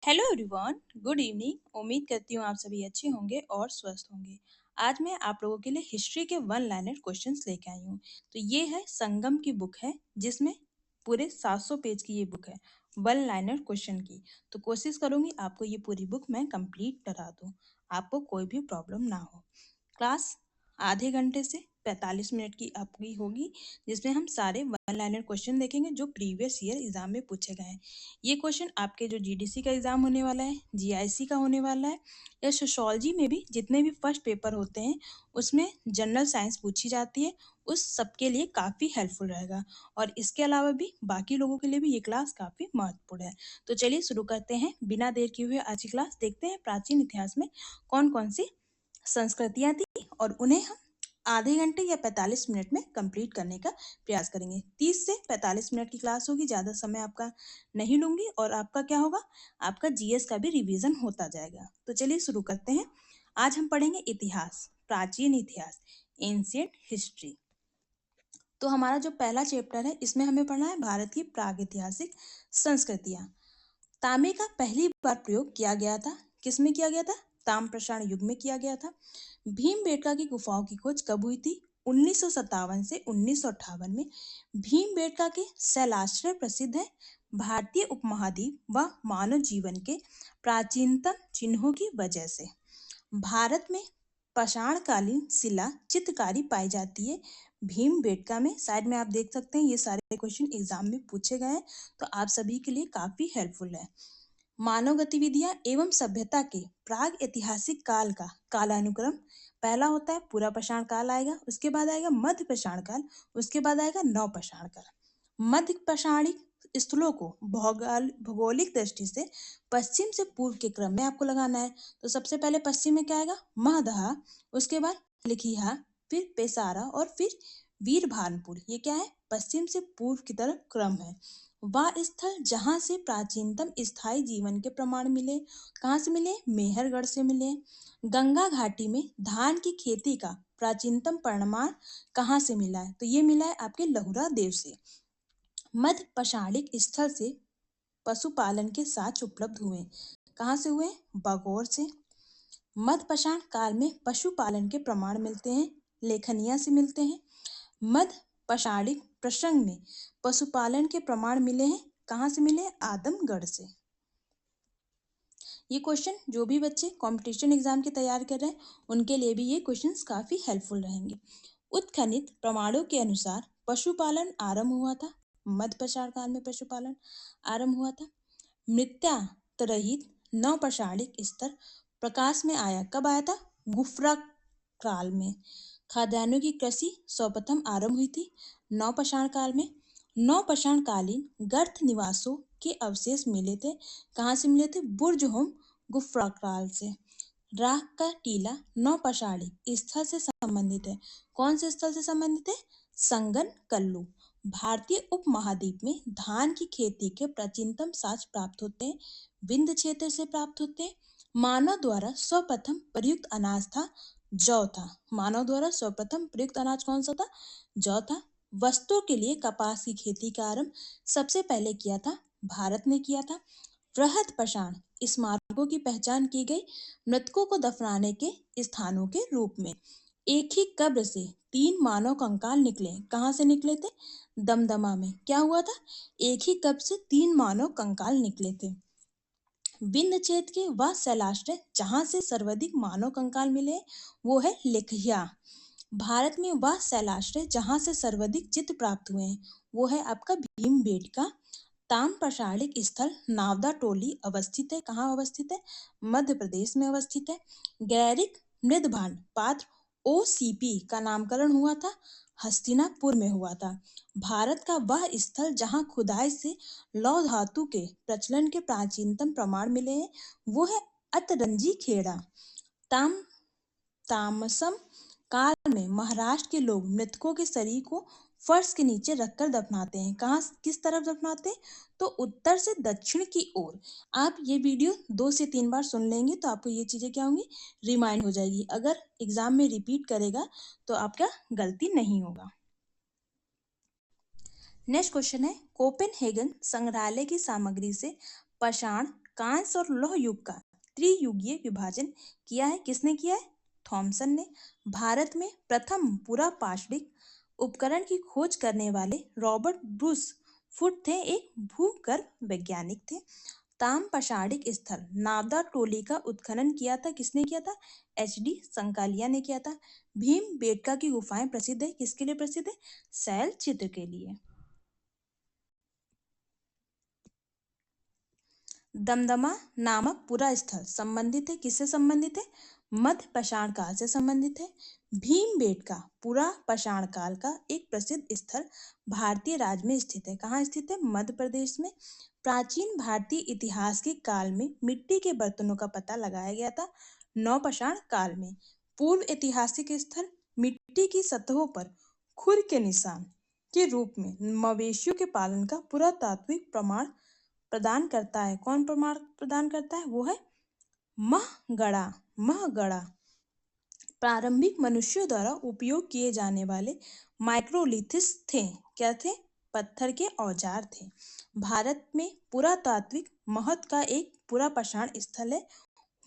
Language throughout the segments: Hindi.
Hello everyone, good evening. उम्मीद करती हूँ आप सभी अच्छे होंगे और स्वस्थ होंगे। आज मैं आप लोगों के लिए हिस्ट्री के वन लाइनर क्वेश्चंस लेके आई हूँ। तो ये है संगम की बुक है, जिसमें पूरे 700 पेज की ये बुक है वन लाइनर क्वेश्चन की। तो कोशिश करूंगी आपको ये पूरी बुक मैं कंप्लीट करा दूँ, आपको कोई भी प्रॉब्लम ना हो। क्लास आधे घंटे से 45 मिनट की आपकी होगी, जिसमें हम सारे वन लाइनर क्वेश्चन देखेंगे जो प्रीवियस ईयर एग्जाम में पूछे गए हैं। ये क्वेश्चन आपके जो जीडीसी का एग्जाम होने वाला है, जीआईसी का होने वाला है, या सोशोलॉजी में भी जितने भी फर्स्ट पेपर होते हैं उसमें जनरल साइंस पूछी जाती है, उस सबके लिए काफ़ी हेल्पफुल रहेगा। और इसके अलावा भी बाकी लोगों के लिए भी ये क्लास काफ़ी महत्वपूर्ण है। तो चलिए शुरू करते हैं बिना देर किए हुए आज की क्लास। देखते हैं प्राचीन इतिहास में कौन कौन सी संस्कृतियां थी और उन्हें हम आधे घंटे या 45 मिनट में कंप्लीट करने का प्रयास करेंगे। 30 से 45 मिनट की क्लास होगी, ज़्यादा समय आपका नहीं लूंगी और आपका क्या होगा, आपका जीएस का भी रिवीजन होता जाएगा। तो चलिए शुरू करते हैं। आज हम पढ़ेंगे इतिहास, प्राचीन इतिहास, एंशिएंट हिस्ट्री। तो हमारा जो पहला चैप्टर है इसमें हमें पढ़ना है भारत की प्रागैतिहासिक संस्कृतियां। तांबे का पहली बार प्रयोग किया गया था, किसमें किया गया था? ताम्रपाषाण युग में किया गया था। भीमबेटका की गुफाओं की खोज कब हुई थी? 1957 से 1958 में। भीमबेटका के शैलाश्रय प्रसिद्ध है भारतीय उपमहाद्वीप व मानव जीवन के प्राचीनतम चिन्हों की वजह से। भारत में पाषाणकालीन शिला चित्रकारी पाई जाती है भीमबेटका में। साइड में आप देख सकते हैं, ये सारे क्वेश्चन एग्जाम में पूछे गए हैं, तो आप सभी के लिए काफी हेल्पफुल है। मानव गतिविधियां एवं सभ्यता के प्राग ऐतिहासिक काल का कालानुक्रम पहला होता है पूरा पाषाण काल आएगा, उसके बाद आएगा मध्य पाषाण काल, उसके बाद आएगा नव पाषाण काल। मध्य पाषाणिक स्थलों को भौगोलिक दृष्टि से पश्चिम से पूर्व के क्रम में आपको लगाना है। तो सबसे पहले पश्चिम में क्या आएगा? महदहा, उसके बाद लिखिया, फिर पेसारा और फिर वीरभानपुर। ये क्या है? पश्चिम से पूर्व की तरफ क्रम है। वह स्थल जहां से प्राचीनतम स्थायी जीवन के प्रमाण मिले। कहाँ से मिले? मेहरगढ़ से मिले। गंगा घाटी में धान की खेती का प्राचीनतम प्रमाण कहाँ से मिला है? तो ये मिला है आपके लहुरा देव से। मध्य पाषाणिक स्थल से पशुपालन के साक्ष्य उपलब्ध हुए। कहाँ से हुए? बागौर से। मध्य पाषाण काल में पशुपालन के प्रमाण मिलते हैं, लेखनिया से मिलते हैं। मध्य पाषाणिक प्रसंग में पशुपालन के प्रमाण मिले हैं, कहाँ से मिले? आदमगढ़ से। ये क्वेश्चन जो भी बच्चे कंपटीशन एग्जाम की तैयार कर रहे हैं उनके लिए भी ये क्वेश्चंस काफी हेल्पफुल रहेंगे। उत्खनित प्रमाणों के अनुसार पशुपालन आरंभ हुआ था, मध्य पाषाण काल में पशुपालन आरंभ हुआ था। मृत्यातरहित नवपाषाणिक स्तर प्रकाश में आया, कब आया था? गुफ्रा काल में। खाद्यान्नों की कृषि सर्वप्रथम आरंभ हुई थी नवपाषाण काल में। नवपाषाण कालीन गर्त निवासों के अवशेष मिले थे, कहाँ से मिले थे? बुर्जहोम गुफ्रा काल से। राख का टीला नवपाषाणिक स्थल से संबंधित है, कौन से स्थल से संबंधित है? संगन कल्लू। भारतीय उपमहाद्वीप में धान की खेती के प्राचीनतम साक्ष्य प्राप्त होते हैं, विंध्य क्षेत्र से प्राप्त होते हैं। मानव द्वारा सर्वप्रथम प्रयुक्त अनाज था जौ था। मानव द्वारा सर्वप्रथम प्रयुक्त अनाज कौन सा था? जौ था। वस्त्रों के लिए कपास की खेती का आरंभ सबसे पहले किया था भारत ने किया था। वृहद पाषाण स्मारकों की पहचान की गई मृतकों को दफनाने के स्थानों के रूप में। एक ही कब्र से 3 मानव कंकाल निकले, कहाँ से निकले थे? दमदमा में। क्या हुआ था? एक ही कब्र से 3 मानव कंकाल निकले थे। विंध्य क्षेत्र के वह शैलाश्रय जहां से सर्वाधिक मानव कंकाल मिले वो है लेखिया। भारत में वह शैलाश्रय जहां से सर्वाधिक चित्र प्राप्त हुए हैं वो है आपका भीमबेटका। ताम्रपाषाणिक स्थल नावदा टोली अवस्थित है, कहाँ अवस्थित है? मध्य प्रदेश में अवस्थित है। गैरिक मृदभांड पात्र ओसीपी का नामकरण हुआ था हस्तिनापुर में हुआ था। भारत का वह स्थल जहां खुदाई से लौह धातु के प्रचलन के प्राचीनतम प्रमाण मिले हैं वो है अतरंजी खेड़ा। ताम तामसम काल में महाराष्ट्र के लोग मृतकों के शरीर को फर्श के नीचे रखकर दफनाते हैं, कहाँ किस तरफ दफनाते हैं? तो उत्तर से दक्षिण की ओर। आप ये वीडियो 2 से 3 बार सुन लेंगे तो आपको ये चीजें क्या होंगी, रिमाइंड हो जाएगी। अगर एग्जाम में रिपीट करेगा तो आपका गलती नहीं होगा। नेक्स्ट क्वेश्चन है कोपेनहेगन संग्रहालय की सामग्री से पाषाण कांस्य और लौह युग का त्रियुगीय विभाजन किया है, किसने किया है? थॉमसन ने। भारत में प्रथम पूरा पाषाणिक उपकरण की खोज करने वाले रॉबर्ट ब्रूस फुट थे, एक भूगर्भ वैज्ञानिक थे। ताम पाषाणिक स्थल नावदा टोली का उत्खनन किया था, किसने किया था? एच.डी. संकालिया ने किया था। भीम बेटका की गुफाएं प्रसिद्ध है, किसके लिए प्रसिद्ध है? शैल चित्र के लिए। दमदमा नामक पुरा स्थल संबंधित है, किससे संबंधित है? मध्य पाषाण काल से संबंधित है। भीमबेटका पुरा पाषाण काल का एक प्रसिद्ध स्थल भारतीय राज्य में स्थित है, कहाँ स्थित है? मध्य प्रदेश में। प्राचीन भारतीय इतिहास के काल में मिट्टी के बर्तनों का पता लगाया गया था नवपाषाण काल में। पूर्व ऐतिहासिक स्थल मिट्टी की सतहों पर खुर के निशान के रूप में मवेशियों के पालन का पुरातात्विक प्रमाण प्रदान करता है। कौन प्रमाण प्रदान करता है? वो है महगढ़ा। महगढ़ा प्रारंभिक मनुष्यों द्वारा उपयोग किए जाने वाले माइक्रोलिथिस थे। क्या थे? पत्थर के औजार थे। भारत में पुरातात्विक महत्व का एक पुरापाषाण स्थल है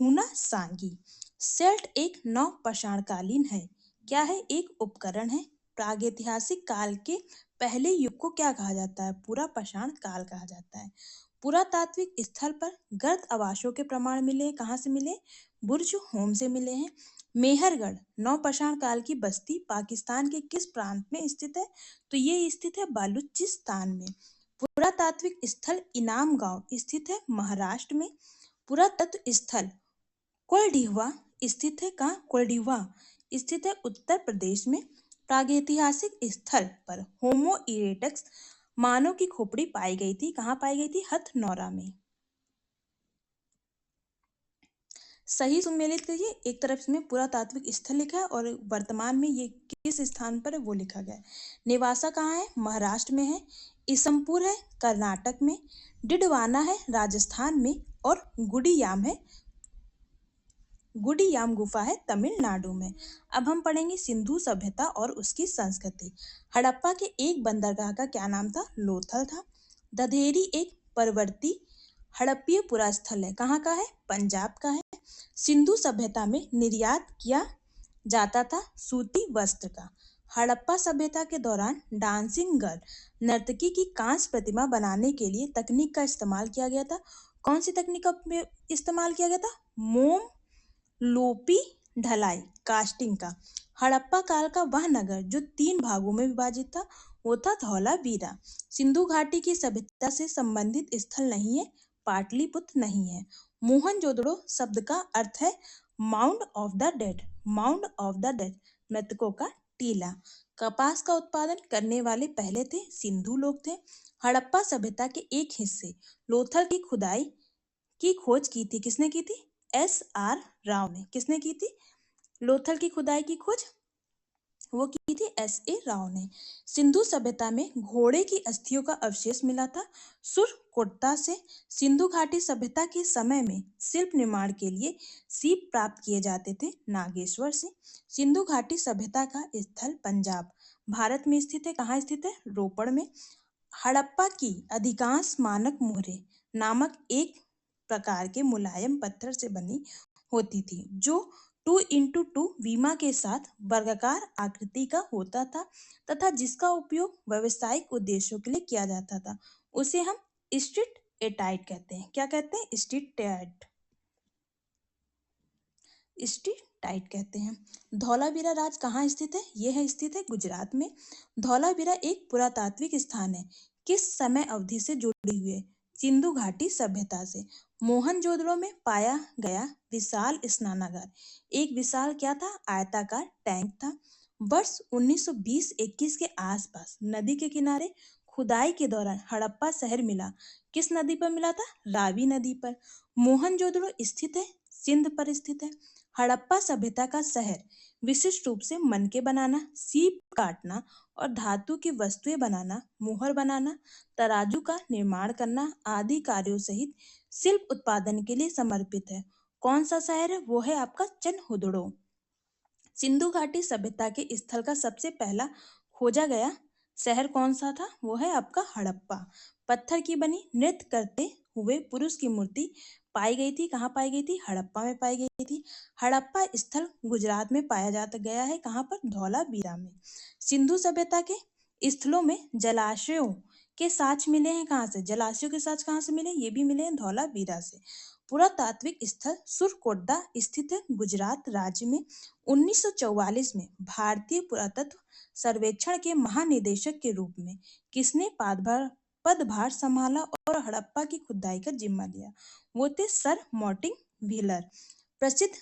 हुना सांगी। सेल्ट एक नवपाषाणकालीन है। क्या है? एक उपकरण है। प्रागैतिहासिक काल के पहले युग को क्या कहा जाता है? पुरापाषाण काल कहा जाता है। पुरातात्विक स्थल पर गर्द आवासों के प्रमाण मिले, कहाँ से मिले? बुर्ज होम से मिले हैं। मेहरगढ़ नवपाषाण काल की बस्ती पाकिस्तान के किस प्रांत में स्थित है? तो ये स्थित है बलूचिस्तान में। पुरातात्विक स्थल इनाम गांव स्थित है महाराष्ट्र में। पुरातत्व स्थल कोलडिहवा स्थित है, कहाँ? कोलडिहवा स्थित है उत्तर प्रदेश में। प्रागैतिहासिक स्थल पर होमो इरेक्टस मानव की खोपड़ी पाई गई थी, कहाँ पाई गई थी? हथनौरा में। सही सुमेलित करिए, एक तरफ इसमें पुरातात्विक स्थल लिखा है और वर्तमान में ये किस स्थान पर है वो लिखा गया है। नेवासा कहाँ है? महाराष्ट्र में है। ईसमपुर है कर्नाटक में। डिडवाना है राजस्थान में। और गुडियाम गुफा है तमिलनाडु में। अब हम पढ़ेंगे सिंधु सभ्यता और उसकी संस्कृति। हड़प्पा के एक बंदरगाह का क्या नाम था? लोथल था। दधेरी एक परवर्ती हड़प्पीय पुरास्थल है, कहाँ का है? पंजाब का है। सिंधु सभ्यता में निर्यात किया जाता था सूती वस्त्र का। हड़प्पा सभ्यता के दौरान डांसिंग गर्ल नर्तकी की कांस्य प्रतिमा बनाने के लिए तकनीक का इस्तेमाल किया गया था। कौन सी तकनीक का इस्तेमाल किया गया था? मोम लोपी ढलाई कास्टिंग का। हड़प्पा काल का वह नगर जो 3 भागों में विभाजित था वो था धौलावीरा। सिंधु घाटी की सभ्यता से संबंधित स्थल नहीं है, पाटलिपुत्र नहीं है। मोहनजोदड़ो शब्द का अर्थ है mound of the dead. Mound of the dead मृतकों का टीला। कपास का उत्पादन करने वाले पहले थे सिंधु लोग थे। हड़प्पा सभ्यता के एक हिस्से लोथल की खुदाई की खोज की थी, किसने की थी? S.R. राव ने। किसने की थी लोथल की खुदाई की खोज? वो की थी S.A. राव ने। सिंधु सभ्यता में घोड़े की अस्थियों का अवशेष मिला था सुरकोट्टा से। सिंधु घाटी सभ्यता के समय में शिल्प निर्माण के लिए सीप प्राप्त किए जाते थे नागेश्वर से। सिंधु घाटी सभ्यता का स्थल पंजाब भारत में स्थित है, कहाँ स्थित है? रोपड़ में। हड़प्पा की अधिकांश मानक मोहरें नामक एक प्रकार के मुलायम पत्थर से बनी होती थी जो 2x2 वीमा के साथ वर्गाकार आकृति का होता था तथा जिसका उपयोग व्यावसायिक उद्देश्यों के लिए किया जाता था। उसे हम स्ट्रीट एटाइट कहते हैं। क्या कहते हैं? स्ट्रीटाइट कहते हैं। धौलावीरा राज कहाँ स्थित है? यह है स्थित है गुजरात में। धौलावीरा एक पुरातात्विक स्थान है, किस समय अवधि से जुड़ी हुई है? सिंधु घाटी सभ्यता से। मोहनजोदड़ो में पाया गया विशाल स्नानागार एक विशाल क्या था? आयताकार टैंक था। वर्ष 1920-21 के आसपास नदी के किनारे खुदाई के दौरान हड़प्पा शहर मिला, किस नदी पर मिला था? रावी नदी पर। मोहनजोदड़ो स्थित है सिंध पर स्थित है। हड़प्पा सभ्यता का शहर विशिष्ट रूप से मनके बनाना, सीप काटना और धातु की वस्तुएं बनाना, मोहर बनाना, तराजू का निर्माण करना आदि कार्यों सहित शिल्प उत्पादन के लिए समर्पित है। कौन सा शहर है? वो है आपका चनहुदड़ो। सिंधु घाटी सभ्यता के स्थल का सबसे पहला खोजा गया शहर कौन सा था? वो है आपका हड़प्पा। पत्थर की बनी नृत्य करते हुए पुरुष की मूर्ति पाई गई थी, कहाँ पाई गई थी? हड़प्पा में पाई गई थी। हड़प्पा स्थल गुजरात में पाया जाता गया है, कहाँ पर? धौलावीरा में। सिंधु सभ्यता के स्थलों में जलाशयों के साक्ष्य मिले हैं, कहाँ से? जलाशयों के साक्ष्य कहाँ से मिले? ये भी मिले हैं धौलावीरा से। पुरातात्विक स्थल सुरकोटदा स्थित है गुजरात राज्य में। 1944 में भारतीय पुरातत्व सर्वेक्षण के महानिदेशक के रूप में किसने पदभार संभाला और हड़प्पा की खुदाई का जिम्मा लिया? वो थे सर मार्टिन व्हीलर। प्रसिद्ध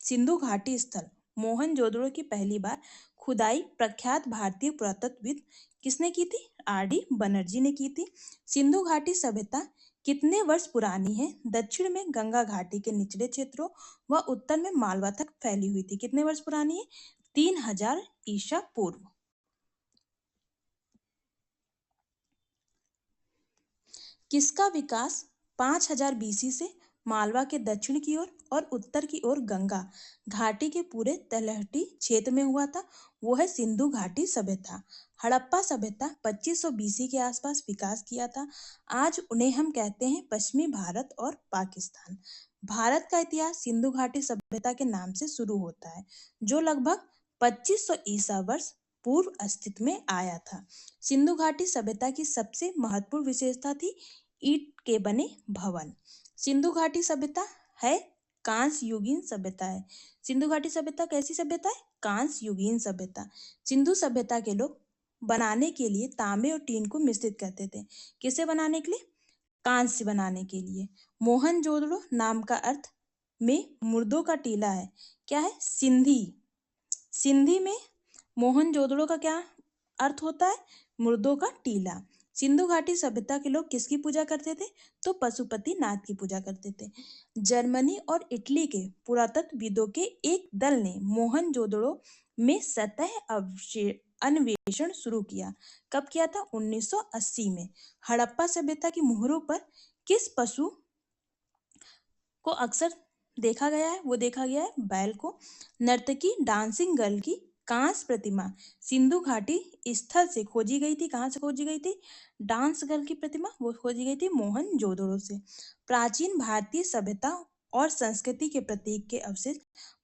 सिंधु घाटी स्थल मोहनजोदड़ो की पहली बार खुदाई प्रख्यात भारतीय पुरातत्वविद किसने की थी? आर.डी. बनर्जी ने की थी। सिंधु घाटी सभ्यता कितने वर्ष पुरानी है? दक्षिण में गंगा घाटी के निचले क्षेत्रों व उत्तर में मालवा तक फैली हुई थी। कितने वर्ष पुरानी है? 3000 ईसा पूर्व। किसका विकास 5000 बीसी से मालवा के दक्षिण की ओर और उत्तर की ओर गंगा घाटी के पूरे तलहटी क्षेत्र में हुआ था? वो है सिंधु घाटी सभ्यता। हड़प्पा सभ्यता 2500 बीसी के आसपास विकास किया था। आज उन्हें हम कहते हैं पश्चिमी भारत और पाकिस्तान। भारत का इतिहास सिंधु घाटी सभ्यता के नाम से शुरू होता है, जो लगभग 2500 ईसा वर्ष पूर्व अस्तित्व में आया था। सिंधु घाटी सभ्यता की सबसे महत्वपूर्ण विशेषता थी ईंट के बने भवन। सिंधु घाटी सभ्यता है कांस्य युगीन सभ्यता है। सिंधु घाटी सभ्यता कैसी सभ्यता है? कांस्य युगीन सभ्यता। सिंधु सभ्यता के लोग बनाने के लिए तांबे और टीन को मिश्रित करते थे। किसे बनाने के लिए? कांस्य बनाने के लिए। मोहनजोदड़ो नाम का अर्थ में मुर्दों का टीला है। क्या है? सिंधी। सिंधी में मोहनजोदड़ो का क्या अर्थ होता है? मुर्दों का टीला। सिंधु घाटी सभ्यता के लोग किसकी पूजा करते थे? तो पशुपति नाथ की पूजा करते थे। जर्मनी और इटली के पुरातत्वविदों के एक दल ने मोहनजोदड़ो में सतह अन्वेषण शुरू किया। कब किया था? 1980 में। हड़प्पा सभ्यता की मोहरों पर किस पशु को अक्सर देखा गया है? वो देखा गया है बैल को। नर्तकी डांसिंग गर्ल की कांस्य प्रतिमा सिंधु घाटी स्थल से खोजी गई थी। कहाँ से खोजी गई थी? डांस गर्ल की प्रतिमा वो खोजी गई थी मोहनजोदड़ो से। प्राचीन भारतीय सभ्यता और संस्कृति के प्रतीक के अवशेष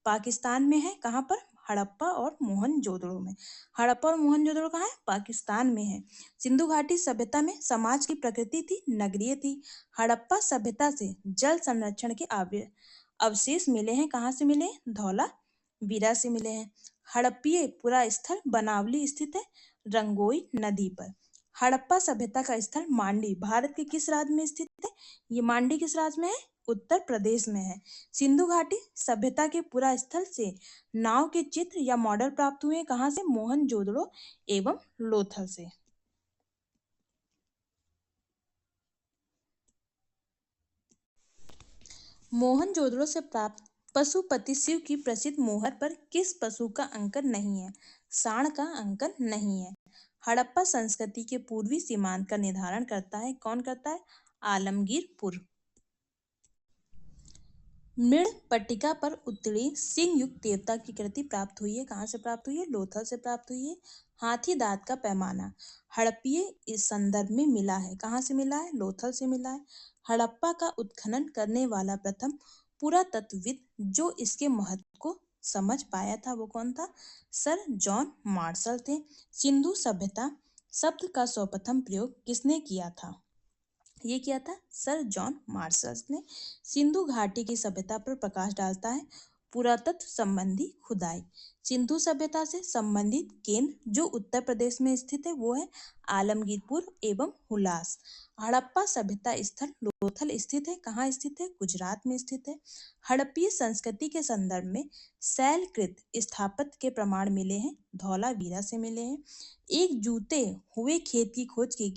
पाकिस्तान में है। कहाँ पर? हड़प्पा और मोहनजोदड़ो में। हड़प्पा और मोहनजोदड़ो कहाँ है? पाकिस्तान में है। सिंधु घाटी सभ्यता में समाज की प्रकृति थी नगरीय थी। हड़प्पा सभ्यता से जल संरक्षण के अवशेष मिले हैं। कहाँ से मिले? धौलावीरा से मिले हैं। हड़प्पीय पुरा स्थल बनावली स्थित है रंगोई नदी पर। हड़प्पा सभ्यता का स्थल मांडी भारत के किस राज्य में स्थित है? ये मांडी किस राज्य में है? उत्तर प्रदेश में है। सिंधु घाटी सभ्यता के पुरा स्थल से नाव के चित्र या मॉडल प्राप्त हुए। कहाँ से? मोहनजोदड़ो एवं लोथल से। मोहनजोदड़ो से प्राप्त पशुपति शिव की प्रसिद्ध मोहर पर किस पशु का अंकन नहीं है? सांड का अंकन नहीं है। हड़प्पा संस्कृति के पूर्वी सीमांत का निर्धारण करता है। कौन करता है? आलमगीरपुर। मृण पट्टिका पर उत्तीर्ण सिंह युक्त देवता की कृति प्राप्त हुई है। कहाँ से प्राप्त हुई है? लोथल से प्राप्त हुई है। हाथी दांत का पैमाना हड़प्पीय इस संदर्भ में मिला है। कहाँ से मिला है? लोथल से मिला है। हड़प्पा का उत्खनन करने वाला प्रथम पुरातत्वविद जो इसके महत्व को समझ पाया था वो कौन था? सर जॉन मार्शल थे। सिंधु सभ्यता शब्द का सर्वप्रथम प्रयोग किसने किया था? ये किया था सर जॉन मार्शल ने। सिंधु घाटी की सभ्यता पर प्रकाश डालता है पुरातत्व संबंधी खुदाई। सिंधु सभ्यता से संबंधित केंद्र जो उत्तर प्रदेश में स्थित है वो है आलमगीरपुर एवं हुलास। हड़प्पा सभ्यता स्थल लोथल स्थित है। कहाँ स्थित है? गुजरात में स्थित है। हड़प्पीय संस्कृति के संदर्भ में शैलकृत स्थापत्य के प्रमाण मिले हैं। धौलावीरा से मिले हैं। एक जूते हुए खेत की खोज की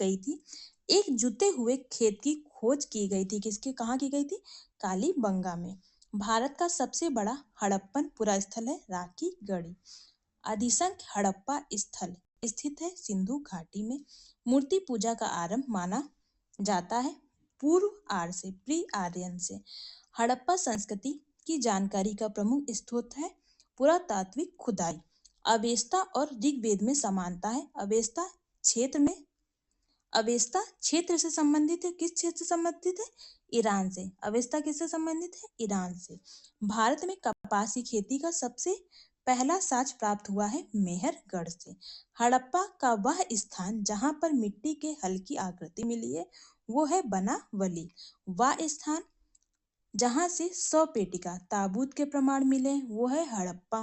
गई थी। एक जुते हुए खेत की खोज की गई थी। किसके? कहाँ की गई थी? कालीबंगा में। भारत का सबसे बड़ा हड़प्पन पुरा स्थल है राखी गढ़ी। अधिसंख्य हड़प्पा स्थल स्थित है सिंधु घाटी में। मूर्ति पूजा का आरंभ माना जाता है पूर्व आर्य से, प्री आर्यन से। हड़प्पा संस्कृति की जानकारी का प्रमुख स्रोत है पुरातात्विक खुदाई। अवेस्ता और ऋग्वेद में समानता है। अवेस्ता क्षेत्र से संबंधित है। किस क्षेत्र से संबंधित है? ईरान से। अवेस्ता किससे संबंधित है? ईरान से। भारत में कपास की खेती का सबसे पहला साक्ष्य प्राप्त हुआ है मेहरगढ़ से। हड़प्पा का वह स्थान जहां पर मिट्टी के हल की आकृति मिली है वो है बनावली। वह स्थान जहां से 100 पेटिका ताबूत के प्रमाण मिले वो है हड़प्पा।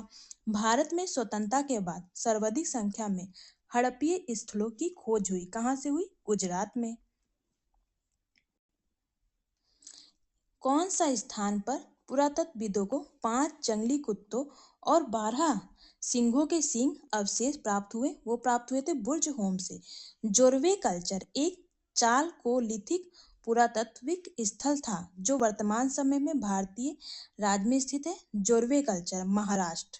भारत में स्वतंत्रता के बाद सर्वाधिक संख्या में हड़प्पीय स्थलों की खोज हुई। कहाँ से हुई? गुजरात में। कौन सा स्थान पर पुरातत्वविदों को 5 जंगली कुत्तों और 12 सिंहों के सींग अवशेष प्राप्त हुए? वो प्राप्त हुए थे बुर्ज होम से। जोरवे कल्चर एक चालकोलिथिक पुरातात्विक स्थल था जो वर्तमान समय में भारतीय राज्य में स्थित है। जोरवे कल्चर महाराष्ट्र।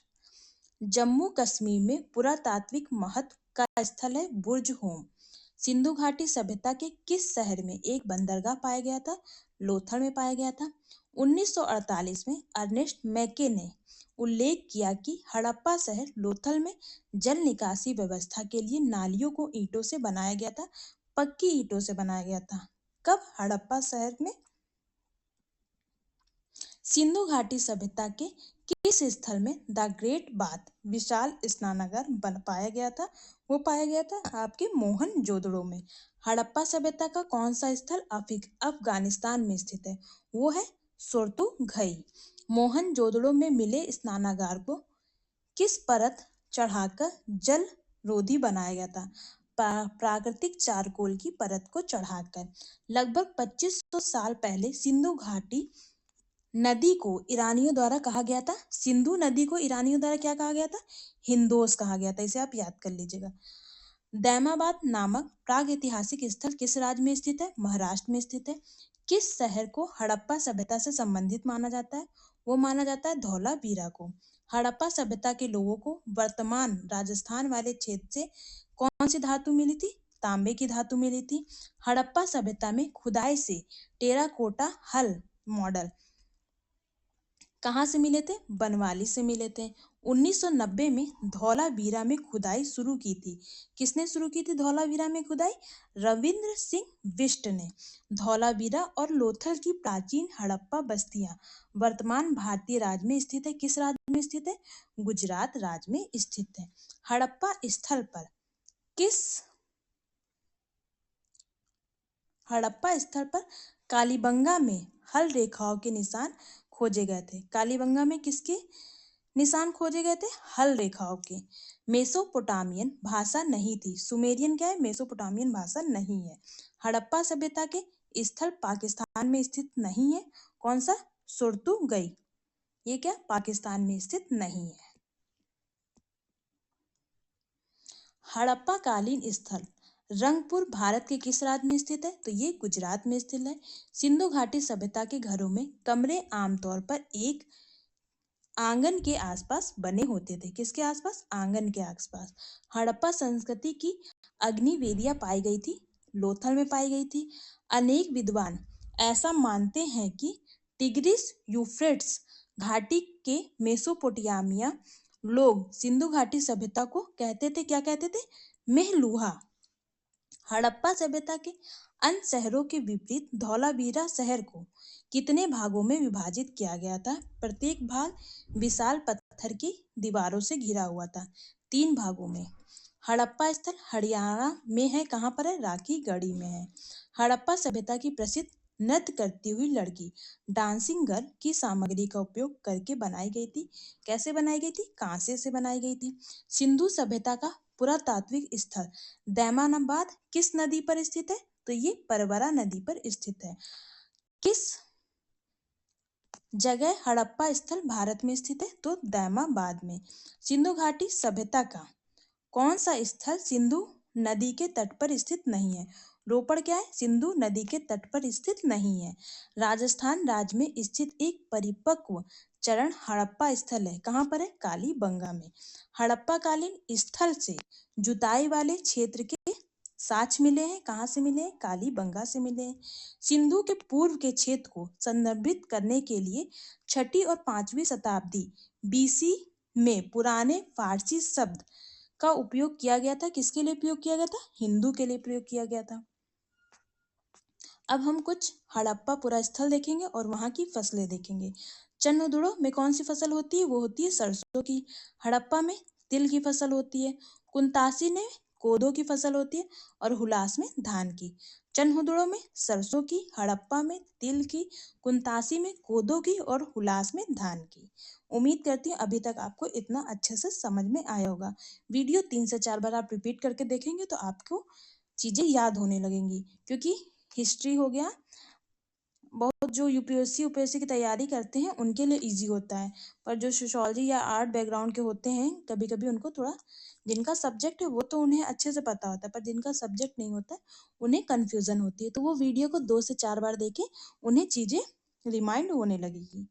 जम्मू कश्मीर में पुरातात्विक महत्व का स्थल है बुर्ज होम। सिंधु घाटी सभ्यता के किस शहर में एक बंदरगाह पाया गया था? लोथल में पाया गया था। 1948 में अर्नेस्ट मैके ने उल्लेख किया कि हड़प्पा शहर लोथल में जल निकासी व्यवस्था के लिए नालियों को ईंटों से बनाया गया था, पक्की ईंटों से बनाया गया था। कब? हड़प्पा शहर में। सिंधु घाटी सभ्यता के किस स्थल में द ग्रेट बाथ विशाल स्नानागार बन पाया गया था? वो पाया गया था आपके मोहनजोदड़ो में। हड़प्पा सभ्यता का कौन सा स्थल अफगानिस्तान में स्थित है? वो है सोर्तुघई। मोहनजोदड़ो में मिले स्नानागार को किस परत चढ़ाकर जल रोधी बनाया गया था? प्राकृतिक चारकोल की परत को चढ़ाकर। लगभग 2500 साल पहले सिंधु घाटी नदी को ईरानियों द्वारा कहा गया था। सिंधु नदी को ईरानियों द्वारा क्या कहा गया था? हिंदोस कहा गया था। इसे आप याद कर लीजिएगा। दैमाबाद नामक प्रागैतिहासिक स्थल किस राज्य में स्थित है? महाराष्ट्र में स्थित है। किस शहर को हड़प्पा सभ्यता से संबंधित माना जाता है? वो माना जाता है धौलावीरा को। हड़प्पा सभ्यता के लोगों को वर्तमान राजस्थान वाले क्षेत्र से कौन सी धातु मिली थी? तांबे की धातु मिली थी। हड़प्पा सभ्यता में खुदाई से टेराकोटा हल मॉडल कहाँ से मिले थे? बनवाली से मिले थे। 1990 में धौलावीरा में खुदाई शुरू की थी। किसने शुरू की थी धौलावीरा में खुदाई? रविंद्र सिंह बिष्ट ने। धौलावीरा और लोथल की प्राचीन हड़प्पा बस्तियां वर्तमान भारतीय राज्य में स्थित है। किस राज्य में स्थित है? गुजरात राज्य में स्थित है। हड़प्पा स्थल पर किस हड़प्पा स्थल पर कालीबंगा में हल रेखाओं के निशान खोजे गए थे। कालीबंगा में किसके निशान खोजे गए थे? हल रेखाओं के। मेसोपोटामियन भाषा नहीं थी। सुमेरियन क्या है? मेसोपोटामियन भाषा नहीं है। हड़प्पा सभ्यता के स्थल पाकिस्तान में स्थित नहीं है। कौन सा? सुरतुगई। ये क्या? पाकिस्तान में स्थित नहीं है। हड़प्पा कालीन स्थल रंगपुर भारत के किस राज्य में स्थित है? तो ये गुजरात में स्थित है। सिंधु घाटी सभ्यता के घरों में कमरे आमतौर पर एक आंगन के आसपास बने होते थे। किसके आसपास? आंगन के आसपास। हड़प्पा संस्कृति की अग्निवेदियां पाई गई थी। लोथल में पाई गई थी। अनेक विद्वान ऐसा मानते हैं कि टिग्रिस यूफ्रेट्स घाटी के मेसोपोटामिया लोग सिंधु घाटी सभ्यता को कहते थे, क्या कहते थे? मेहलूहा। हड़प्पा सभ्यता के अन्य शहरों के विपरीत धौलावीरा शहर को कितने भागों में विभाजित किया गया था? प्रत्येक भाग विशाल पत्थर की दीवारों से घिरा हुआ था। 3 भागों में। हड़प्पा स्थल हरियाणा में है। कहाँ पर है? राखी गढ़ी में है। हड़प्पा सभ्यता की प्रसिद्ध नृत्य करती हुई लड़की डांसिंग गर्ल की सामग्री का उपयोग करके बनाई गई थी। कैसे बनाई गई थी? कांसे से बनाई गई थी। सिंधु सभ्यता का पुरातात्विक स्थल दैमानाबाद किस नदी पर स्थित है? तो ये परवरा नदी पर स्थित है। किस जगह हड़प्पा स्थल भारत में स्थित है? तो दैमाबाद में। सिंधु घाटी सभ्यता का कौन सा स्थल सिंधु नदी के तट पर स्थित नहीं है? रोपड़ क्या है? सिंधु नदी के तट पर स्थित नहीं है। राजस्थान राज्य में स्थित एक परिपक्व चरण हड़प्पा स्थल है। कहाँ पर है? कालीबंगा में। हड़प्पा कालीन स्थल से जुताई वाले क्षेत्र के साक्ष्य मिले हैं। कहाँ से मिले हैं? कालीबंगा से मिले हैं। सिंधु के पूर्व के क्षेत्र को संदर्भित करने के लिए 6वीं और 5वीं शताब्दी बीसी में पुराने फारसी शब्द का उपयोग किया गया था। किसके लिए उपयोग किया गया था? हिंदू के लिए प्रयोग किया गया था। अब हम कुछ हड़प्पा पुरास्थल देखेंगे और वहाँ की फसलें देखेंगे। चन्नदुड़ो में कौन सी फसल होती है? वो होती है सरसों की। हड़प्पा में तिल की फसल होती है। कुंतासी में कोदो की फसल होती है और हुलास में धान की। चन्हुदुड़ो में सरसों की, हड़प्पा में तिल की, कुंतासी में कोदो की और हुलास में धान की। उम्मीद करती हूँ अभी तक आपको इतना अच्छे से समझ में आया होगा। वीडियो 3 से 4 बार आप रिपीट करके देखेंगे तो आपको चीजें याद होने लगेंगी, क्योंकि हिस्ट्री हो गया, बहुत जो यूपीएससी की तैयारी करते हैं उनके लिए इजी होता है, पर जो सोशियोलॉजी या आर्ट बैकग्राउंड के होते हैं कभी कभी उनको थोड़ा, जिनका सब्जेक्ट है वो तो उन्हें अच्छे से पता होता है, पर जिनका सब्जेक्ट नहीं होता है उन्हें कन्फ्यूजन होती है। तो वो वीडियो को 2 से 4 बार देखें, उन्हें चीजें रिमाइंड होने लगेगी।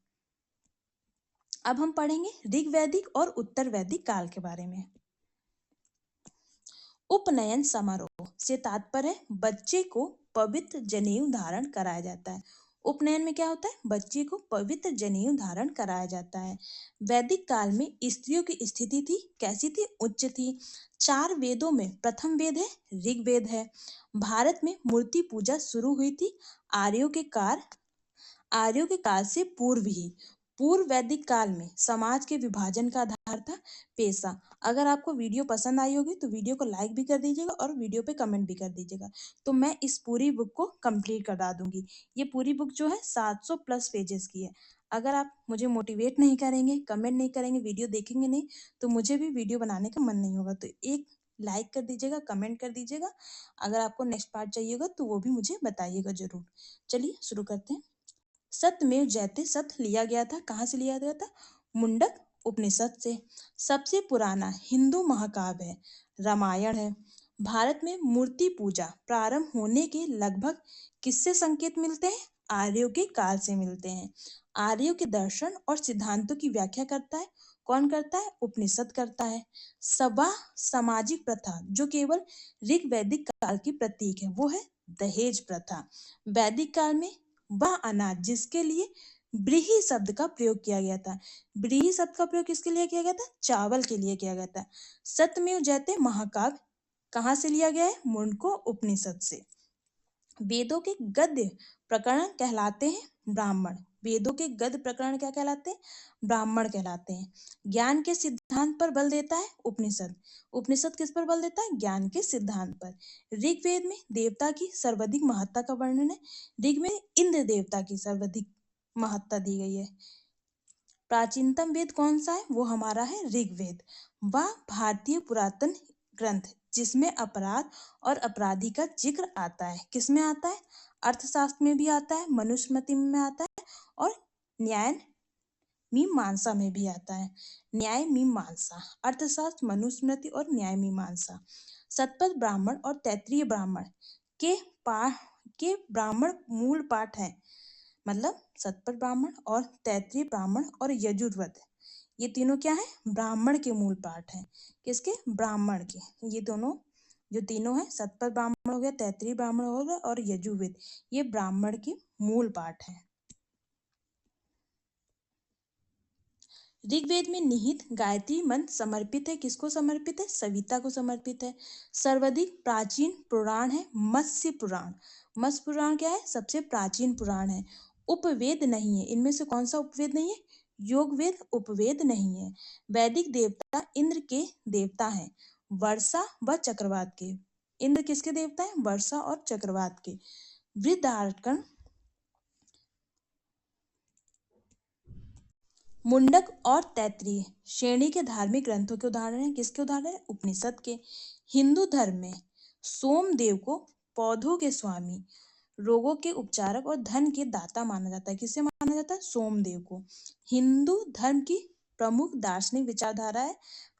अब हम पढ़ेंगे ऋग्वैदिक और उत्तर वैदिक काल के बारे में। उपनयन समारोह से तात्पर्य है बच्चे को पवित्र जनेऊ धारण कराया जाता है। उपनयन में क्या होता है? बच्चे को पवित्र जनेऊ धारण कराया जाता है। वैदिक काल में स्त्रियों की स्थिति थी कैसी थी? उच्च थी। 4 वेदों में प्रथम वेद है ऋग्वेद है। भारत में मूर्ति पूजा शुरू हुई थी आर्यों के काल से पूर्व ही। पूर्व वैदिक काल में समाज के विभाजन का आधार था पेशा। अगर आपको वीडियो पसंद आई होगी तो वीडियो को लाइक भी कर दीजिएगा और वीडियो पे कमेंट भी कर दीजिएगा, तो मैं इस पूरी बुक को कंप्लीट करा दूंगी। ये पूरी बुक जो है 700 प्लस पेजेस की है। अगर आप मुझे मोटिवेट नहीं करेंगे, कमेंट नहीं करेंगे, वीडियो देखेंगे नहीं, तो मुझे भी वीडियो बनाने का मन नहीं होगा। तो एक लाइक कर दीजिएगा, कमेंट कर दीजिएगा। अगर आपको नेक्स्ट पार्ट चाहिए होगा तो वो भी मुझे बताइएगा जरूर। चलिए शुरू करते हैं। सत्यमेव जयते सत्य लिया गया था, कहाँ से लिया गया था? मुंडक उपनिषद से। सबसे पुराना हिंदू महाकाव्य है रामायण है। भारत में मूर्ति पूजा प्रारंभ होने के लगभग किससे संकेत मिलते हैं? आर्यों के काल से मिलते हैं। आर्यों के दर्शन और सिद्धांतों की व्याख्या करता है कौन? करता है उपनिषद करता है। सभा सामाजिक प्रथा जो केवल ऋग वैदिक काल की प्रतीक है वो है दहेज प्रथा। वैदिक काल में वह अनाज जिसके लिए ब्रीही शब्द का प्रयोग किया गया था। ब्रीही शब्द का प्रयोग किसके लिए किया गया था? चावल के लिए किया गया था। सत्यमेव जयते महाकाव्य कहाँ से लिया गया है? मुंडको उपनिषद से। वेदों के गद्य प्रकरण कहलाते हैं ब्राह्मण। वेदों के गद्य प्रकरण क्या कहलाते हैं? ब्राह्मण कहलाते हैं। ज्ञान के सिद्धांत पर बल देता है उपनिषद। उपनिषद किस पर बल देता है? ज्ञान के सिद्धांत पर। ऋग्वेद में देवता की सर्वाधिक महत्ता का वर्णन है। ऋग में इंद्र देवता की सर्वाधिक महत्ता दी गई है। प्राचीनतम वेद कौन सा है? वो हमारा है ऋग्वेद। वह भारतीय पुरातन ग्रंथ जिसमें अपराध और अपराधी का जिक्र आता है। किसमें आता है? अर्थशास्त्र में भी आता है, मनुस्मृति में आता है और न्याय मीमांसा में भी आता है। न्याय मीमांसा, अर्थशास्त्र, मनुस्मृति और न्याय मीमांसा। शतपथ ब्राह्मण और तैत्तिरीय ब्राह्मण के के ब्राह्मण मूल पाठ है। मतलब शतपथ ब्राह्मण और तैत्तिरीय ब्राह्मण और यजुर्वेद, ये तीनों क्या है? ब्राह्मण के मूल पाठ हैं। किसके? ब्राह्मण के। ये दोनों जो तीनों हैं, शतपथ ब्राह्मण हो गया, तैत्तिरीय ब्राह्मण हो गया और यजुर्वेद, ये ब्राह्मण के मूल पाठ हैं। ऋग्वेद में निहित गायत्री मंत्र समर्पित है। किसको समर्पित है? सविता को समर्पित है। सर्वाधिक प्राचीन पुराण है मत्स्य पुराण। मत्स्य पुराण क्या है? सबसे प्राचीन पुराण है। उपवेद नहीं है। इनमें से कौन सा उपवेद नहीं है? योगवेद उपवेद नहीं है। वैदिक देवता इंद्र के देवता हैं, वर्षा व चक्रवात के। इंद्र किसके देवता हैं? वर्षा और चक्रवात के। वृद्धारकण मुंडक और तैत्तिरीय श्रेणी के धार्मिक ग्रंथों के उदाहरण हैं। किसके उदाहरण हैं? उपनिषद के। हिंदू धर्म में सोमदेव को पौधों के स्वामी, रोगों के उपचारक और धन के दाता माना जाता है। किसे माना जाता है? सोमदेव को। हिंदू धर्म की प्रमुख दार्शनिक विचारधारा है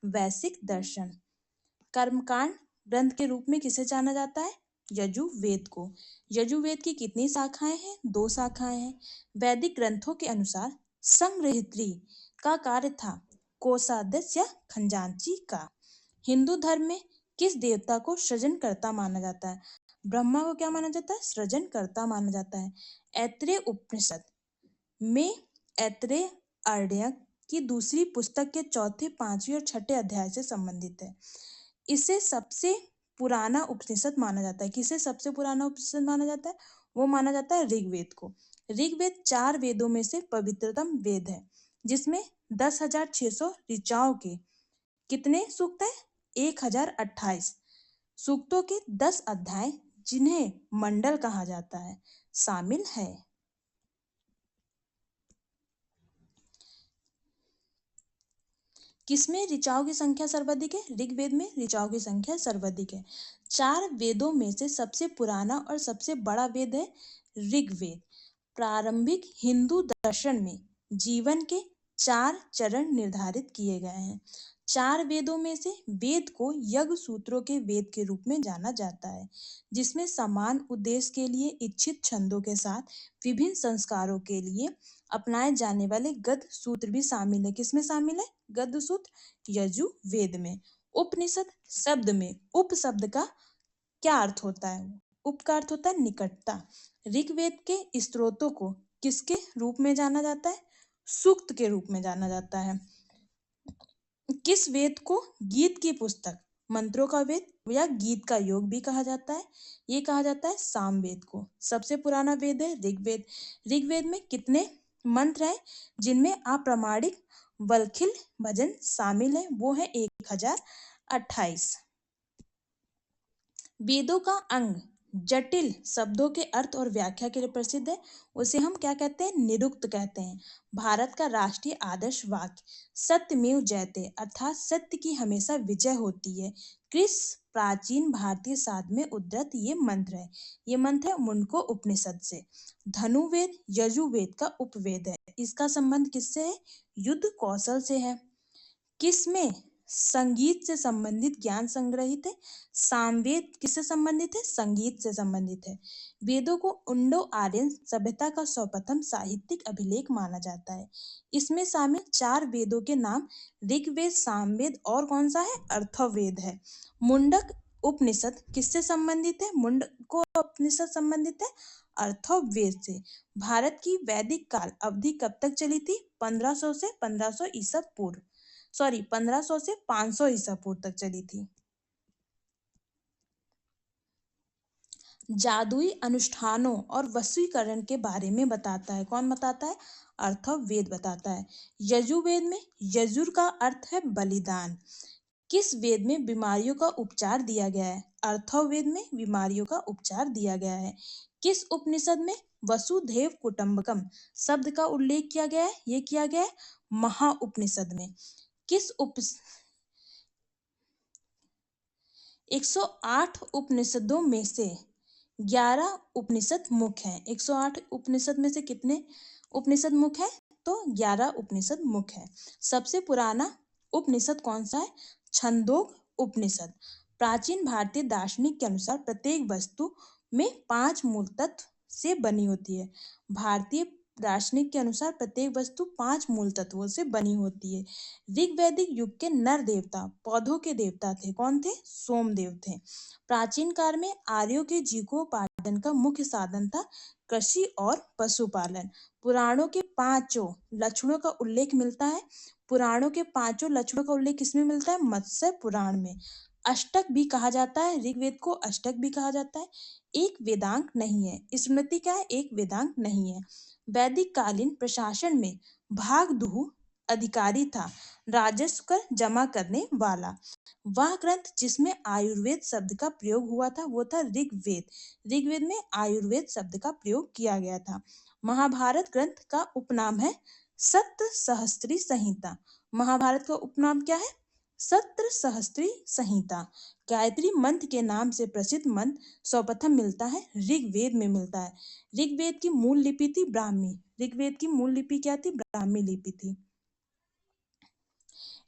वैदिक दर्शन। कर्मकांड ग्रंथ के रूप में किसे जाना जाता है? यजुर्वेद को। यजुर्वेद की कितनी शाखाएं हैं? 2 शाखाएं हैं। वैदिक ग्रंथों के अनुसार संग्रहित्री का कार्य था कोषाध्यक्ष या खजांची का। हिंदू धर्म में किस देवता को सृजनकर्ता माना जाता है? ब्रह्मा को क्या माना जाता है? सृजनकर्ता माना जाता है। ऐत्रेय उपनिषद में ऐत्रेय आर्ण्यक की दूसरी पुस्तक के चौथे, पांचवें और छठे अध्याय से संबंधित है। इसे सबसे पुराना उपनिषद माना जाता है। किसे सबसे पुराना उपनिषद माना जाता है? वो माना जाता है ऋग्वेद को। ऋग्वेद 4 वेदों में से पवित्रतम वेद है, जिसमें 10,600 ऋचाओं के कितने सूक्त है? 1,028 सूक्तों के 10 अध्याय, जिन्हें मंडल कहा जाता है, शामिल है। किसमें ऋचाओं की संख्या सर्वाधिक है? ऋग्वेद में ऋचाओं की संख्या सर्वाधिक है। 4 वेदों में से सबसे पुराना और सबसे बड़ा वेद है ऋग्वेद। प्रारंभिक हिंदू दर्शन में जीवन के 4 चरण निर्धारित किए गए हैं। 4 वेदों में से वेद को यज्ञ सूत्रों के वेद के रूप में जाना जाता है, जिसमें समान उद्देश्य के लिए इच्छित छंदों के साथ विभिन्न संस्कारों के लिए अपनाए जाने वाले गद्य सूत्र भी शामिल है। किसमें शामिल है? गद्य सूत्र यजुर्वेद में। उपनिषद शब्द में उप शब्द का क्या अर्थ होता है? उप का अर्थ होता है निकटता। ऋग्वेद के स्त्रोतों को किसके रूप में जाना जाता है? सूक्त के रूप में जाना जाता है। किस वेद को गीत की पुस्तक, मंत्रों का वेद या गीत का योग भी कहा जाता है? ये कहा जाता है सामवेद को। सबसे पुराना वेद है ऋग्वेद। ऋग्वेद में कितने मंत्र हैं जिनमें अप्रामाणिक वल्खिल भजन शामिल है? वो है 1,028। वेदों का अंग जटिल शब्दों के अर्थ और व्याख्या के लिए प्रसिद्ध है। उसे हम क्या कहते हैं? निरुक्त कहते हैं। भारत का राष्ट्रीय आदर्श वाक्य सत्यमेव जयते, अर्थात सत्य की हमेशा विजय होती है, किस प्राचीन भारतीय साध में उद्धृत ये मंत्र है? ये मंत्र है मुंडको उपनिषद से। धनुर्वेद यजुर्वेद का उपवेद है। इसका संबंध किससे है? युद्ध कौशल से है। किसमें संगीत से संबंधित ज्ञान संग्रहित है? सामवेद किससे संबंधित है? संगीत से संबंधित है। वेदों को इंडो आर्यन सभ्यता का सर्वप्रथम साहित्यिक अभिलेख माना जाता है। इसमें शामिल 4 वेदों के नाम ऋग्वेद, सामवेद और कौन सा है? अथर्ववेद है। मुंडक उपनिषद किससे संबंधित है? मुंडको उपनिषद संबंधित है अथर्ववेद से। भारत की वैदिक काल अवधि कब तक चली थी? 1500 से 1500 ईसा पूर्व, 1500 से 500 ईसा पूर्व तक चली थी। जादुई अनुष्ठानों और वशीकरण के बारे में बताता है। कौन बताता है? अथर्ववेद बताता है। यजुर्वेद में यजुर का अर्थ है बलिदान। किस वेद में बीमारियों का उपचार दिया गया है? अथर्ववेद में बीमारियों का उपचार दिया गया है। किस उपनिषद में वसुधैव कुटुंबकम शब्द का उल्लेख किया गया है? ये किया गया है महाउपनिषद में। किस 108 उपनिषदों में से 11 उपनिषद मुख्य हैं। 108 उपनिषद में से कितने उपनिषद मुख्य हैं? तो 11 उपनिषद मुख्य हैं। सबसे पुराना उपनिषद कौन सा है? छंदोग उपनिषद। प्राचीन भारतीय दार्शनिक के अनुसार प्रत्येक वस्तु में 5 मूल तत्व से बनी होती है। भारतीय दार्शनिक के अनुसार प्रत्येक वस्तु 5 मूल तत्वों से बनी होती है। ऋग्वैदिक युग के नर देवता पौधों के देवता थे। कौन थे? सोमदेव थे। प्राचीन काल में आर्यों के जीविकोपार्जन का मुख्य साधन था कृषि और पशुपालन। पुराणों के 5 लक्षणों का उल्लेख मिलता है। पुराणों के 5 लक्षणों का उल्लेख किसमें मिलता है? मत्स्य पुराण में। अष्टक भी कहा जाता है, ऋग्वेद को अष्टक भी कहा जाता है। एक वेदांग नहीं है। स्मृति क्या है? एक वेदांग नहीं है। वैदिक कालीन प्रशासन में भागदुह अधिकारी था, राजस्व कर जमा करने वाला। वह ग्रंथ जिसमें आयुर्वेद शब्द का प्रयोग हुआ था वो था ऋग्वेद। ऋग्वेद में आयुर्वेद शब्द का प्रयोग किया गया था। महाभारत ग्रंथ का उपनाम है सत्र सहस्त्री संहिता। महाभारत का उपनाम क्या है? सत्र सहस्त्री संहिता। गायत्री मंत्र के नाम से प्रसिद्ध मंत्र सर्वप्रथम मिलता है ऋग्वेद में मिलता है। ऋग्वेद की मूल लिपि थी ब्राह्मी। ऋग्वेद की मूल लिपि क्या थी? ब्राह्मी लिपि थी।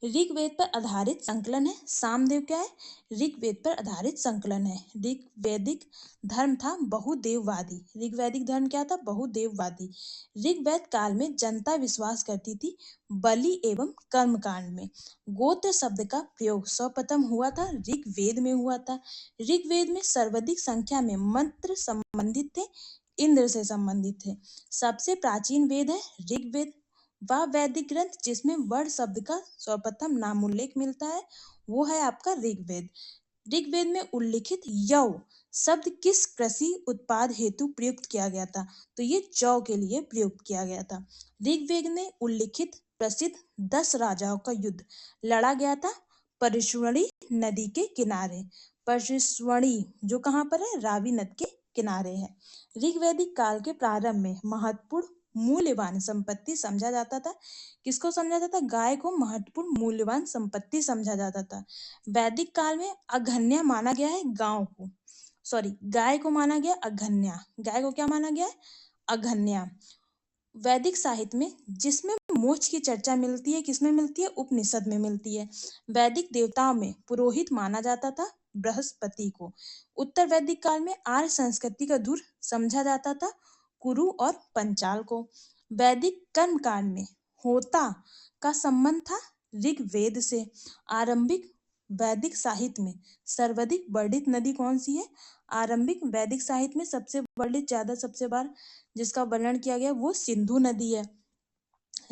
ऋग्वेद पर आधारित संकलन है। सामदेव क्या है? ऋग्वेद पर आधारित संकलन है। ऋग्वैदिक धर्म था बहुदेववादी। ऋग्वैदिक धर्म क्या था? बहुदेववादी। ऋग्वैद काल में जनता विश्वास करती थी बलि एवं कर्मकांड में। गोत्र शब्द का प्रयोग सर्वप्रथम हुआ था ऋग्वेद में हुआ था। ऋग्वेद में सर्वाधिक संख्या में मंत्र संबंधित थे, इंद्र से संबंधित थे। सबसे प्राचीन वेद है ऋग्वेद। वह वैदिक ग्रंथ जिसमें वर्ण शब्द का सर्वप्रथम नामोल्लेख मिलता है वो है आपका ऋग्वेद। ऋग्वेद में उल्लिखित यव शब्द किस कृषि उत्पाद हेतु प्रयुक्त किया गया था? तो ये जौ के लिए प्रयुक्त किया गया था। ऋग्वेद में उल्लिखित प्रसिद्ध 10 राजाओं का युद्ध लड़ा गया था परिश्वणी नदी के किनारे। परिश्वणी जो कहाँ पर है? रावी नद के किनारे है। ऋग्वैदिक काल के प्रारंभ में महत्वपूर्ण मूल्यवान संपत्ति समझा जाता था। किसको समझा जाता था? गाय को महत्वपूर्ण मूल्यवान संपत्ति समझा जाता था। वैदिक काल में अघन्या माना गया है गांव को, सॉरी गाय को माना गया अघन्या। गाय को क्या माना गया है? अघन्या। वैदिक साहित्य में जिसमें मोक्ष की चर्चा मिलती है, किसमें मिलती है? उपनिषद में मिलती है। वैदिक देवताओं में पुरोहित माना जाता था बृहस्पति को। उत्तर वैदिक काल में आर्य संस्कृति का धुर समझा जाता था कुरु और पंचाल को। वैदिक कर्म कांड में होता का संबंध था ऋग्वेद से। आरंभिक वैदिक साहित्य में सर्वाधिक वर्णित नदी कौन सी है? आरंभिक वैदिक साहित्य में सबसे वर्णित, ज्यादा सबसे बार जिसका वर्णन किया गया वो सिंधु नदी है।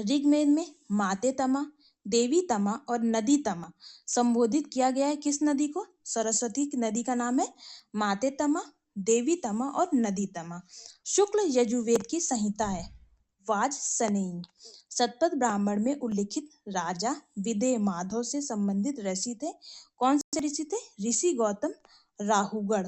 ऋग्वेद में माते तमा, देवी तमा और नदी तमा संबोधित किया गया है। किस नदी को? सरस्वती नदी का नाम है माते तमा, देवी तमा और नदी तमा। शुक्ल यजुर्वेद की संहिता है वाजसनेयी। शतपथ ब्राह्मण में उल्लिखित राजा विदेह माधव से संबंधित ऋषि थे। कौन से ऋषि थे? ऋषि गौतम राहुगढ़।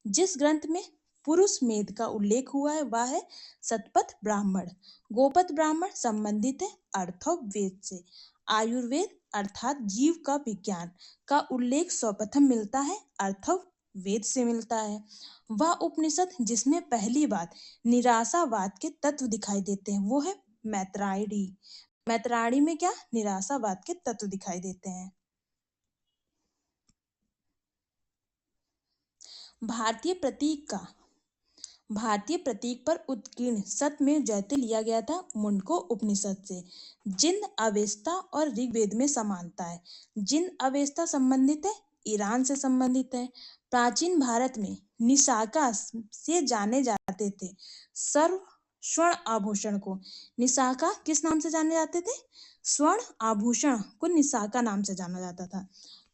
जिस ग्रंथ में पुरुष मेध का उल्लेख हुआ है वह है शतपथ ब्राह्मण। गोपथ ब्राह्मण संबंधित है अर्थववेद से। आयुर्वेद अर्थात जीव का विज्ञान का उल्लेख सर्वप्रथम मिलता है अर्थववेद से मिलता है। वह उपनिषद जिसमें पहली बार निराशावाद के तत्व दिखाई देते हैं वो है मैत्रायणी। मैत्रायणी में क्या? निराशावाद के तत्व दिखाई देते हैं। भारतीय प्रतीक पर उत्कीर्ण सत्यमेव जयते लिया गया था मुंडको उपनिषद से। जिन अवेस्ता और ऋग्वेद में समानता है। जिन अवेस्ता संबंधित है ईरान से संबंधित है। प्राचीन भारत में निशाका से जाने जाते थे सर्व स्वर्ण आभूषण को। निशाका किस नाम से जाने जाते थे? स्वर्ण आभूषण को निशाका नाम से जाना जाता था।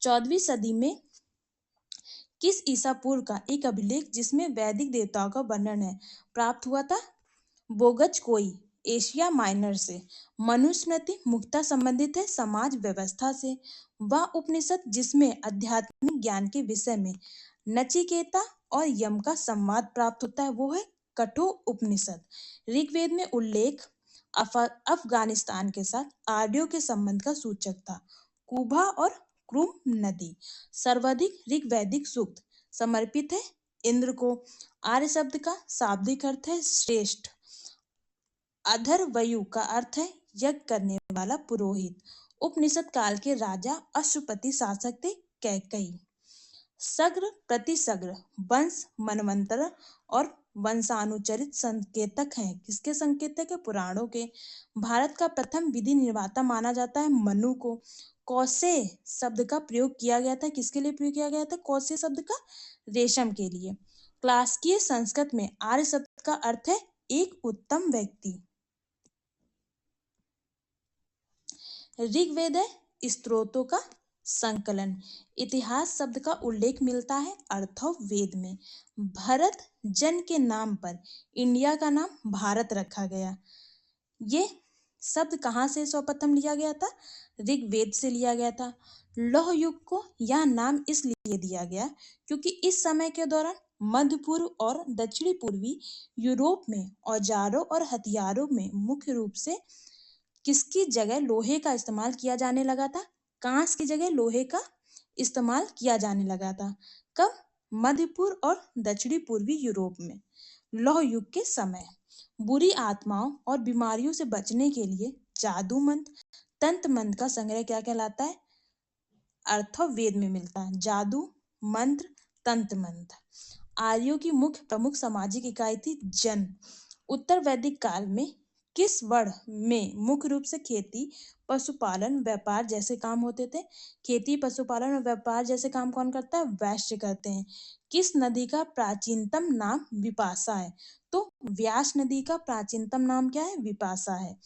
14वीं सदी में किस ईसा पूर्व का एक अभिलेख जिसमें वैदिक देवताओं का वर्णन है प्राप्त हुआ था? बोगज कोई एशिया माइनर से। मनुस्मृति मुक्ता संबंधित है समाज व्यवस्था से। वह उपनिषद जिसमें आध्यात्मिक ज्ञान के विषय में नचिकेता और यम का संवाद प्राप्त होता है वो है कठोर उपनिषद। ऋग्वेद में उल्लेख अफगानिस्तान के साथ आर्यों के संबंध का सूचक था कुबा और क्रुम नदी। सर्वाधिक ऋग्वैदिक सूक्त समर्पित है इंद्र को। आर्य शब्द का शाब्दिक अर्थ है श्रेष्ठ। अधर्वयु का अर्थ है यज्ञ करने वाला पुरोहित। उपनिषद काल के राजा अश्वपति शासक थे कैकई। सग्र प्रतिसग्र वंश मनवंतर और वंशानुचरित संकेतक हैं। किसके संकेतक है? पुराणों के। भारत का प्रथम विधि निर्माता माना जाता है मनु को। कौशे शब्द का प्रयोग किया गया था। किसके लिए प्रयोग किया गया था कौशे शब्द का? रेशम के लिए। क्लासिकीय संस्कृत में आर्य शब्द का अर्थ है एक उत्तम व्यक्ति। ऋग्वेद है स्त्रोतों का संकलन। इतिहास शब्द का उल्लेख मिलता है अर्थववेद में। भरत जन के नाम पर इंडिया का नाम भारत रखा गया। ये शब्द कहाँ से सर्वप्रथम लिया गया था? ऋग्वेद से लिया गया था। लौह युग को यह नाम इसलिए दिया गया क्योंकि इस समय के दौरान मध्य पूर्व और दक्षिणी पूर्वी यूरोप में औजारों और हथियारों में मुख्य रूप से किसकी जगह लोहे का इस्तेमाल किया जाने लगा था? कांस की जगह लोहे का इस्तेमाल किया जाने लगा था। कब? मध्य पूर्व और दक्षिणी पूर्वी यूरोप में लौह युग के समय। बुरी आत्माओं और बीमारियों से बचने के लिए जादू मंत्र तंत्र मंत्र का संग्रह क्या कहलाता है? अर्थववेद में मिलता है जादू मंत्र तंत्र मंत्र। आर्यों की मुख्य प्रमुख सामाजिक इकाई थी जन। उत्तर वैदिक काल में किस वर्ण में मुख्य रूप से खेती पशुपालन व्यापार जैसे काम होते थे? खेती पशुपालन और व्यापार जैसे काम कौन करता है? वैश्य करते हैं। किस नदी का प्राचीनतम नाम विपाशा है? तो व्यास नदी का प्राचीनतम नाम क्या है? विपाशा है।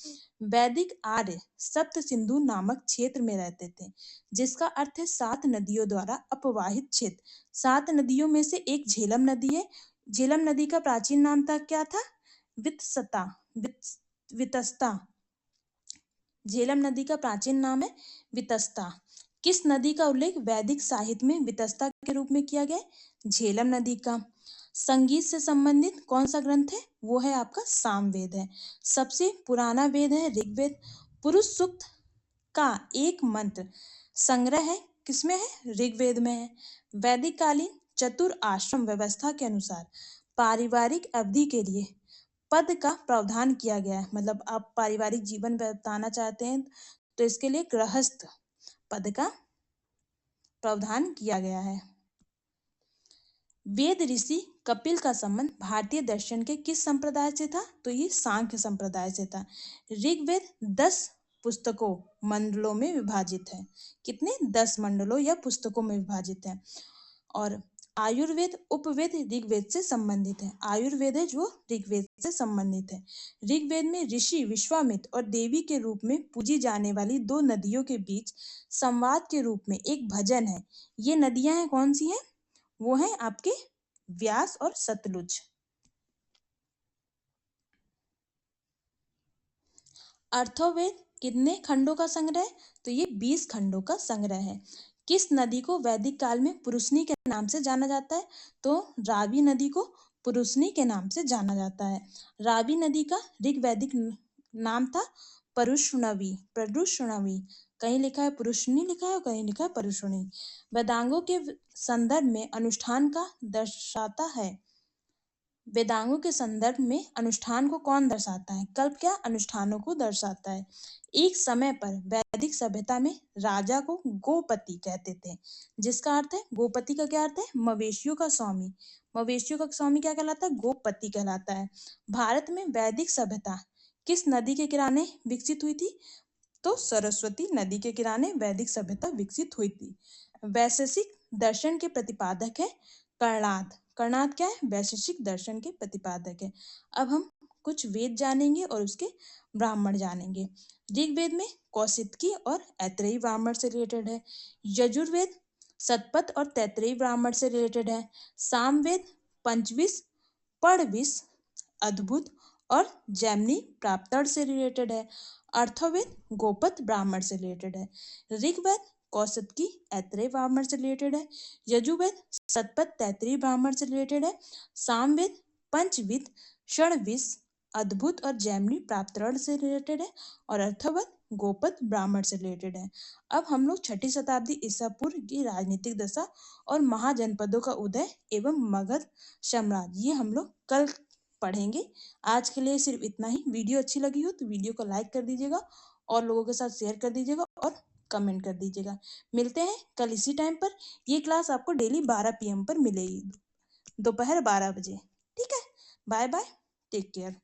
वैदिक आर्य सप्त सिंधु नामक क्षेत्र में रहते थे, जिसका अर्थ है 7 नदियों द्वारा अपवाहित क्षेत्र। 7 नदियों में से एक झेलम नदी है। झेलम नदी का प्राचीन नाम था क्या था? वितसता, वितस्ता। झेलम नदी का प्राचीन नाम है वितस्ता। किस नदी का उल्लेख वैदिक साहित्य में वितस्ता के रूप में किया गया है? झेलम नदी का। संगीत से संबंधित कौन सा ग्रंथ है? वो है आपका सामवेद है। सबसे पुराना वेद है ऋग्वेद। पुरुष सूक्त का एक मंत्र संग्रह है किसमें है? ऋग्वेद में है। वैदिक कालीन चतुर आश्रम व्यवस्था के अनुसार पारिवारिक अवधि के लिए पद का प्रावधान किया गया है। मतलब आप पारिवारिक जीवन बिताना चाहते हैं तो इसके लिए गृहस्थ पद का प्रावधान किया गया है। वेद ऋषि कपिल का संबंध भारतीय दर्शन के किस संप्रदाय से था? तो ये सांख्य संप्रदाय से था। ऋग्वेद 10 पुस्तकों मंडलों में विभाजित है। कितने? 10 मंडलों या पुस्तकों में विभाजित है। और आयुर्वेद उपवेद ऋग्वेद से संबंधित है। आयुर्वेद है जो ऋग्वेद से संबंधित है। ऋग्वेद में ऋषि विश्वामित्र और देवी के रूप में पूजी जाने वाली 2 नदियों के बीच संवाद के रूप में एक भजन है। ये नदियां हैं कौन सी हैं? वो हैं आपके व्यास और सतलुज। अर्थोवेद कितने खंडों का संग्रह है? तो ये 20 खंडों का संग्रह है। किस नदी को वैदिक काल में पुरुषनी के नाम से जाना जाता है? तो रावी नदी को पुरुषनी के नाम से जाना जाता है। रावी नदी का ऋग्वैदिक नाम था परुष्णवी। परुष्णवी कहीं लिखा है पुरुषनी लिखा है और कहीं लिखा है परुष्णी। वेदांगों के संदर्भ में अनुष्ठान का दर्शाता है। वेदांगों के संदर्भ में अनुष्ठान को कौन दर्शाता है? कल्प क्या? अनुष्ठानों को दर्शाता है। एक समय पर वैदिक सभ्यता में राजा को गोपति कहते थे, जिसका अर्थ है गोपति का क्या अर्थ है? मवेशियों का स्वामी। मवेशियों का स्वामी क्या कहलाता है? गोपति कहलाता है। भारत में वैदिक सभ्यता किस नदी के किनारे विकसित हुई थी? तो सरस्वती नदी के किनारे वैदिक सभ्यता विकसित हुई थी। वैशेषिक दर्शन के प्रतिपादक है कर्णाद। कर्णाद क्या है? वैशेषिक दर्शन के प्रतिपादक है। अब हम कुछ वेद जानेंगे और उसके ब्राह्मण जानेंगे। ऋग्वेद में कौशितकी और ऐत्रेयी ब्राह्मण से रिलेटेड है। यजुर्वेद सतपथ और तैत्रेयी ब्राह्मण से रिलेटेड है। सामवेद पंचविश, पढ़विश, अद्भुत और जैमिनी प्राप्तड़ से रिलेटेड है। अर्थवेद गोपत ब्राह्मण से रिलेटेड है। ऋग्वेद कौशितकी ऐत्रेय ब्राह्मण से रिलेटेड है। यजुर्वेद सतपथ तैत्रेय ब्राह्मण से रिलेटेड है। सामवेद पंचविद, षणविश, अद्भुत और जैमिनी प्राप्तरण से रिलेटेड है। और अर्थवेद गोपत ब्राह्मण से रिलेटेड है। अब हम लोग 6ठी शताब्दी ईसा पूर्व की राजनीतिक दशा और महाजनपदों का उदय एवं मगध साम्राज्य ये हम लोग कल पढ़ेंगे। आज के लिए सिर्फ इतना ही। वीडियो अच्छी लगी हो तो वीडियो को लाइक कर दीजिएगा और लोगों के साथ शेयर कर दीजिएगा और कमेंट कर दीजिएगा। मिलते हैं कल इसी टाइम पर। ये क्लास आपको डेली 12 PM पर मिलेगी, दोपहर 12 बजे। ठीक है, बाय बाय, टेक केयर।